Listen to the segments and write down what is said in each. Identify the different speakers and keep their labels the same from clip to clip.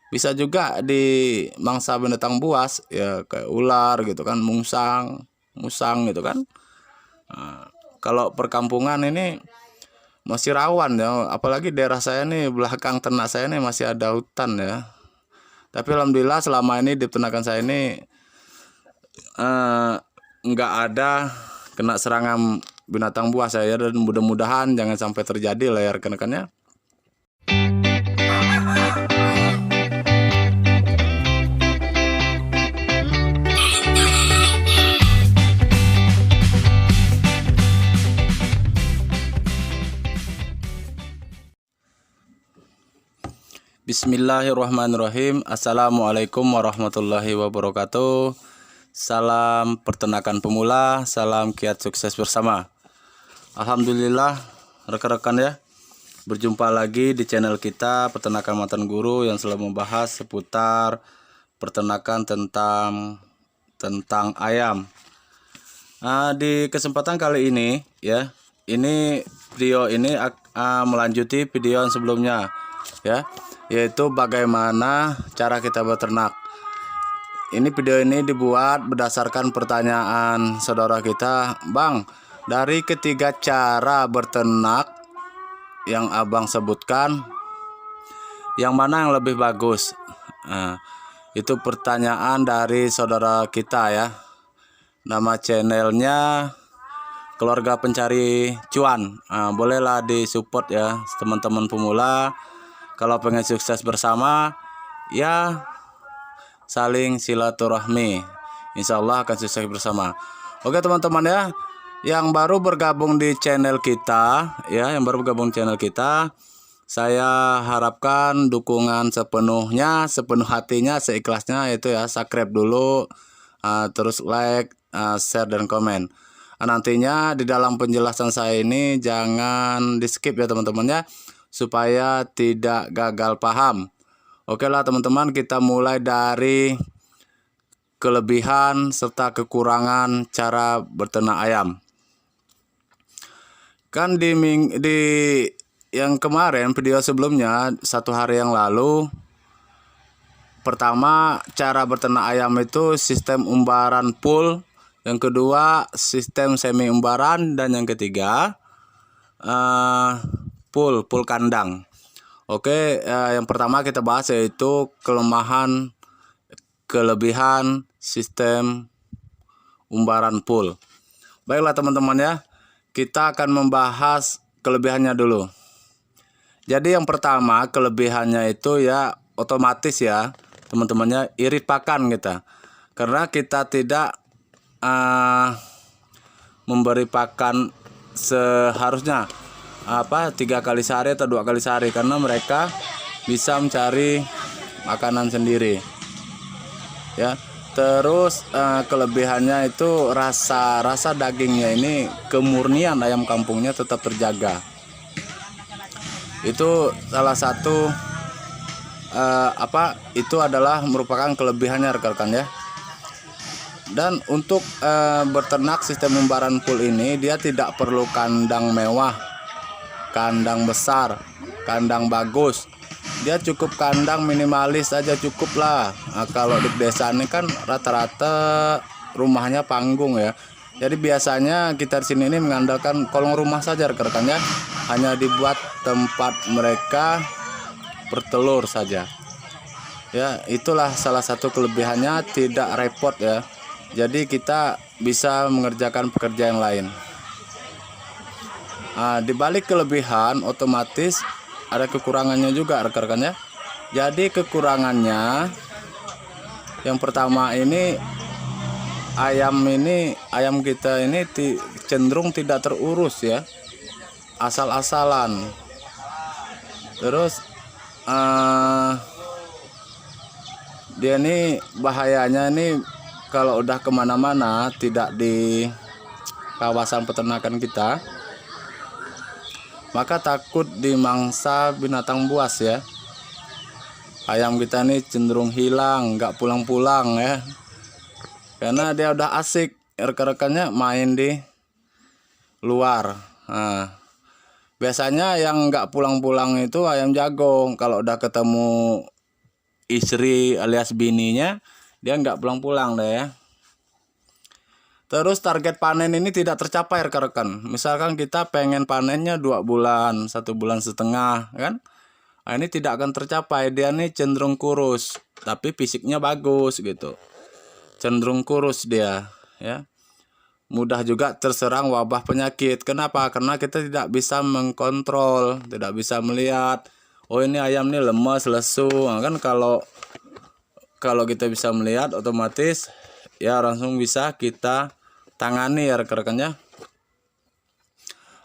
Speaker 1: Bisa juga di mangsa binatang buas ya, kayak ular gitu kan, musang gitu kan. Nah, kalau perkampungan ini masih rawan ya, apalagi daerah saya nih, belakang ternak saya nih masih ada hutan ya. Tapi alhamdulillah selama ini di peternakan saya ini eh, nggak ada kena serangan binatang buas saya, dan mudah-mudahan jangan sampai terjadi lah ya rekan-rekannya. Bismillahirrahmanirrahim. Assalamualaikum warahmatullahi wabarakatuh. Salam peternakan pemula, salam kiat sukses bersama. Alhamdulillah rekan-rekan ya, berjumpa lagi di channel kita Peternakan Mantan Guru yang selalu membahas seputar peternakan tentang ayam. Nah, di kesempatan kali ini ya, ini video ini melanjuti video yang sebelumnya ya, yaitu bagaimana cara kita beternak. Ini video ini dibuat berdasarkan pertanyaan saudara kita, Bang, dari ketiga cara berternak yang abang sebutkan, yang mana yang lebih bagus? Nah, itu pertanyaan dari saudara kita ya. Nama channelnya Keluarga Pencari Cuan. Nah, bolehlah disupport ya teman-teman pemula. Kalau pengen sukses bersama ya, saling silaturahmi, insya Allah akan sukses bersama. Oke teman-teman ya, yang baru bergabung di channel kita ya, saya harapkan dukungan sepenuh hatinya, seikhlasnya, itu ya, subscribe dulu, terus like, share dan komen. Nantinya di dalam penjelasan saya ini jangan di skip ya teman-teman ya, supaya tidak gagal paham. Oke lah teman-teman, kita mulai dari kelebihan serta kekurangan cara berternak ayam. Kan di yang kemarin, video sebelumnya, 1 hari yang lalu, pertama cara berternak ayam itu sistem umbaran full, yang kedua sistem semi umbaran, dan yang ketiga full kandang. Oke, yang pertama kita bahas yaitu kelebihan sistem umbaran full. Baiklah teman-teman ya, kita akan membahas kelebihannya dulu. Jadi yang pertama kelebihannya itu ya otomatis ya teman-temannya, irit pakan kita, karena kita tidak memberi pakan seharusnya 3 kali sehari atau 2 kali sehari, karena mereka bisa mencari makanan sendiri ya. Terus kelebihannya itu rasa dagingnya ini, kemurnian ayam kampungnya tetap terjaga. Itu salah satu itu adalah merupakan kelebihannya rekan-rekan ya. Dan untuk beternak sistem umbaran full ini, dia tidak perlu kandang mewah, kandang besar, kandang bagus. Dia cukup kandang minimalis aja cukup lah. Nah, kalau di desa ini kan rata-rata rumahnya panggung ya. Jadi biasanya kita di sini ini mengandalkan kolong rumah saja rekan-rekan ya. Hanya dibuat tempat mereka bertelur saja. Ya, itulah salah satu kelebihannya, tidak repot ya. Jadi kita bisa mengerjakan pekerjaan yang lain. Di balik kelebihan otomatis ada kekurangannya juga rekan-rekan ya. Jadi kekurangannya yang pertama ini, ayam kita ini cenderung tidak terurus ya, asal-asalan. Terus dia ini bahayanya ini kalau udah kemana-mana, tidak di kawasan peternakan kita, maka takut dimangsa binatang buas ya. Ayam kita ini cenderung hilang, nggak pulang-pulang ya, karena dia udah asik rekan-rekannya main di luar. Nah, biasanya yang nggak pulang-pulang itu ayam jagung. Kalau udah ketemu istri alias bininya, dia nggak pulang-pulang deh ya. Terus target panen ini tidak tercapai rekan-rekan. Misalkan kita pengen panennya 2 bulan, 1,5 bulan kan. Nah, ini tidak akan tercapai. Dia nih cenderung kurus, tapi fisiknya bagus gitu. Cenderung kurus dia ya. Mudah juga terserang wabah penyakit. Kenapa? Karena kita tidak bisa mengkontrol, tidak bisa melihat. Oh, ini ayam nih lemas, lesu. Nah, kan kalau kita bisa melihat, otomatis ya langsung bisa kita tangani ya rekan-rekannya.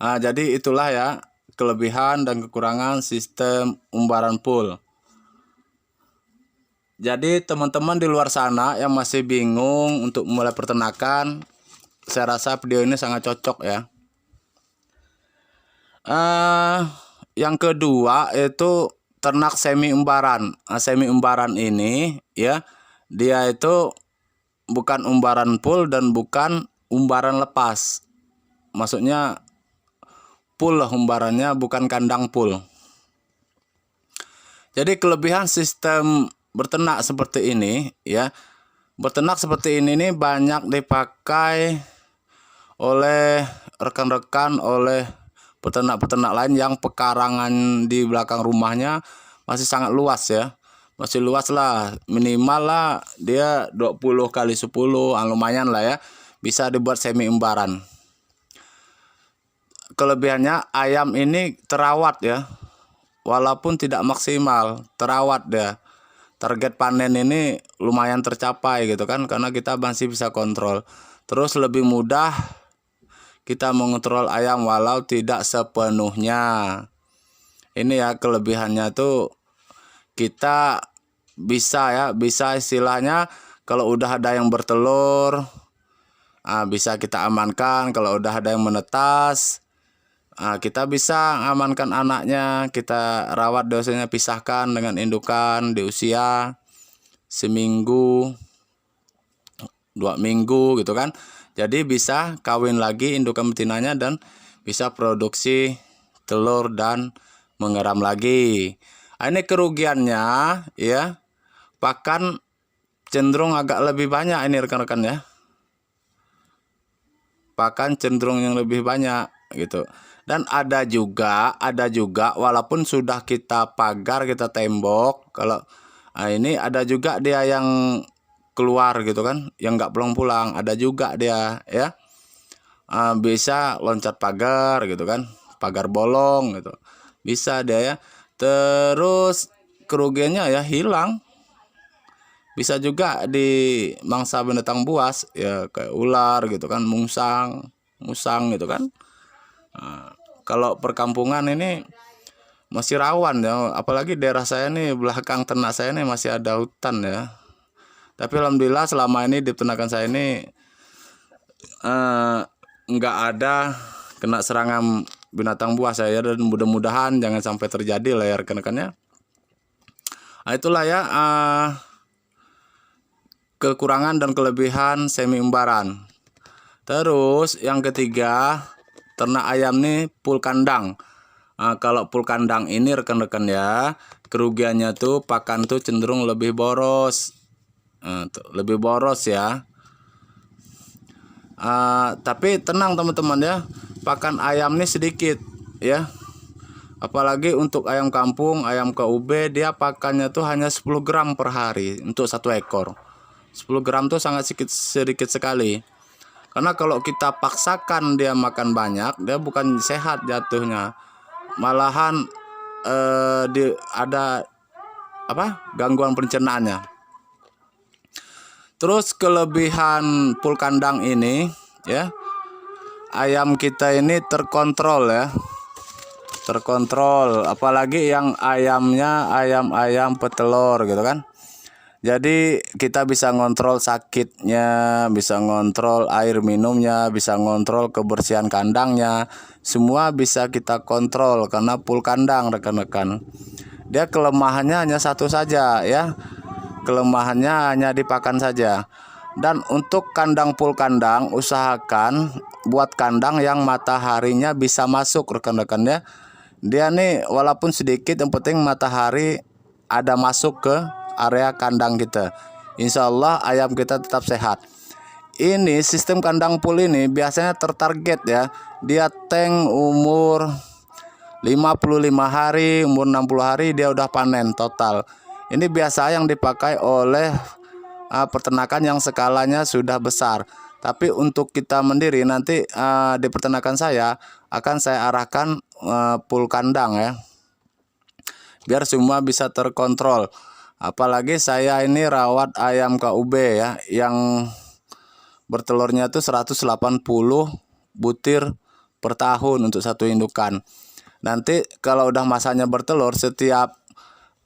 Speaker 1: Nah, jadi itulah ya kelebihan dan kekurangan sistem umbaran pool. Jadi teman-teman di luar sana yang masih bingung untuk mulai peternakan, saya rasa video ini sangat cocok ya. Yang kedua itu ternak semi umbaran. Semi umbaran ini ya, dia itu bukan umbaran pool dan bukan umbaran lepas. Maksudnya pool lah umbarannya, bukan kandang pool. Jadi kelebihan sistem berternak seperti ini ya. Berternak seperti ini nih banyak dipakai oleh rekan-rekan, oleh peternak-peternak lain yang pekarangan di belakang rumahnya masih sangat luas ya. Masih luas lah, minimal lah dia 20 kali 10, lumayan lah ya. Bisa dibuat semi umbaran. Kelebihannya ayam ini terawat ya. Walaupun tidak maksimal, terawat dia. Target panen ini lumayan tercapai gitu kan, karena kita masih bisa kontrol. Terus lebih mudah kita mengontrol ayam walau tidak sepenuhnya. Ini ya kelebihannya tuh, kita bisa istilahnya kalau udah ada yang bertelur, bisa kita amankan. Kalau udah ada yang menetas, kita bisa amankan anaknya, kita rawat dosanya, pisahkan dengan indukan di usia seminggu, 2 minggu gitu kan. Jadi bisa kawin lagi indukan betinanya dan bisa produksi telur dan mengeram lagi. Ini kerugiannya ya, pakan cenderung agak lebih banyak ini rekan-rekan ya. Pakan cenderung yang lebih banyak gitu. Dan ada juga walaupun sudah kita pagar, kita tembok, kalau ini ada juga dia yang keluar gitu kan, yang nggak pulang-pulang, ada juga dia ya. Bisa loncat pagar gitu kan, pagar bolong gitu, bisa dia ya. Terus kerugiannya ya hilang. Bisa juga di mangsa binatang buas ya, kayak ular gitu kan, musang gitu kan. Kalau perkampungan ini masih rawan ya, apalagi daerah saya nih, belakang ternak saya nih masih ada hutan ya. Tapi alhamdulillah selama ini di peternakan saya ini nggak ada kena serangan binatang buas saya, dan mudah-mudahan jangan sampai terjadi lah ya rekan-rekannya. Itulah ya kekurangan dan kelebihan semi umbaran. Terus yang ketiga, ternak ayam nih pool kandang. Kalau pool kandang ini rekan-rekan ya, kerugiannya tuh pakan tuh cenderung lebih boros. Lebih boros ya. Tapi tenang teman-teman ya, pakan ayam nih sedikit ya. Apalagi untuk ayam kampung, ayam KUB, dia pakannya tuh hanya 10 gram per hari untuk 1 ekor. 10 gram tuh sangat sedikit sekali. Karena kalau kita paksakan dia makan banyak, dia bukan sehat jatuhnya. Malahan ada gangguan pencernaannya. Terus kelebihan pool kandang ini ya, ayam kita ini terkontrol ya. Terkontrol, apalagi yang ayamnya ayam petelur gitu kan. Jadi kita bisa ngontrol sakitnya, bisa ngontrol air minumnya, bisa ngontrol kebersihan kandangnya. Semua bisa kita kontrol karena pool kandang rekan-rekan. Dia kelemahannya hanya satu saja ya. Kelemahannya hanya di pakan saja. Dan untuk kandang pool kandang, usahakan buat kandang yang mataharinya bisa masuk rekan-rekan ya. Dia nih walaupun sedikit, yang penting matahari ada masuk ke area kandang kita. Insya Allah ayam kita tetap sehat. Ini sistem kandang full ini biasanya tertarget ya. Dia tank umur 55 hari, umur 60 hari dia udah panen total. Ini biasa yang dipakai oleh peternakan yang skalanya sudah besar. Tapi untuk kita mandiri nanti di peternakan saya akan saya arahkan full kandang ya, biar semua bisa terkontrol. Apalagi saya ini rawat ayam KUB ya, yang bertelurnya itu 180 butir per tahun untuk satu indukan. Nanti kalau udah masanya bertelur, setiap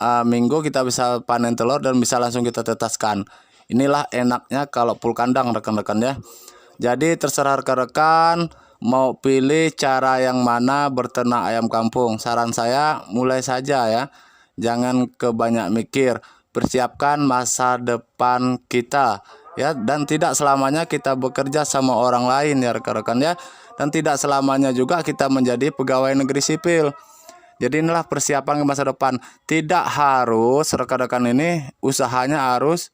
Speaker 1: minggu kita bisa panen telur dan bisa langsung kita tetaskan. Inilah enaknya kalau full kandang rekan-rekan ya. Jadi terserah rekan-rekan mau pilih cara yang mana berternak ayam kampung. Saran saya mulai saja ya. Jangan kebanyak mikir. Persiapkan masa depan kita ya, dan tidak selamanya kita bekerja sama orang lain ya rekan-rekan ya. Dan tidak selamanya juga kita menjadi pegawai negeri sipil. Jadi inilah persiapan ke masa depan. Tidak harus rekan-rekan ini usahanya harus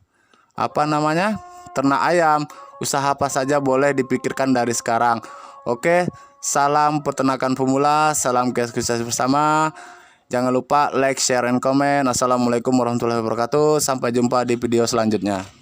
Speaker 1: ternak ayam. Usaha apa saja boleh dipikirkan dari sekarang. Oke, salam peternakan pemula, salam sukses bersama. Jangan lupa like, share, and comment. Assalamualaikum warahmatullahi wabarakatuh. Sampai jumpa di video selanjutnya.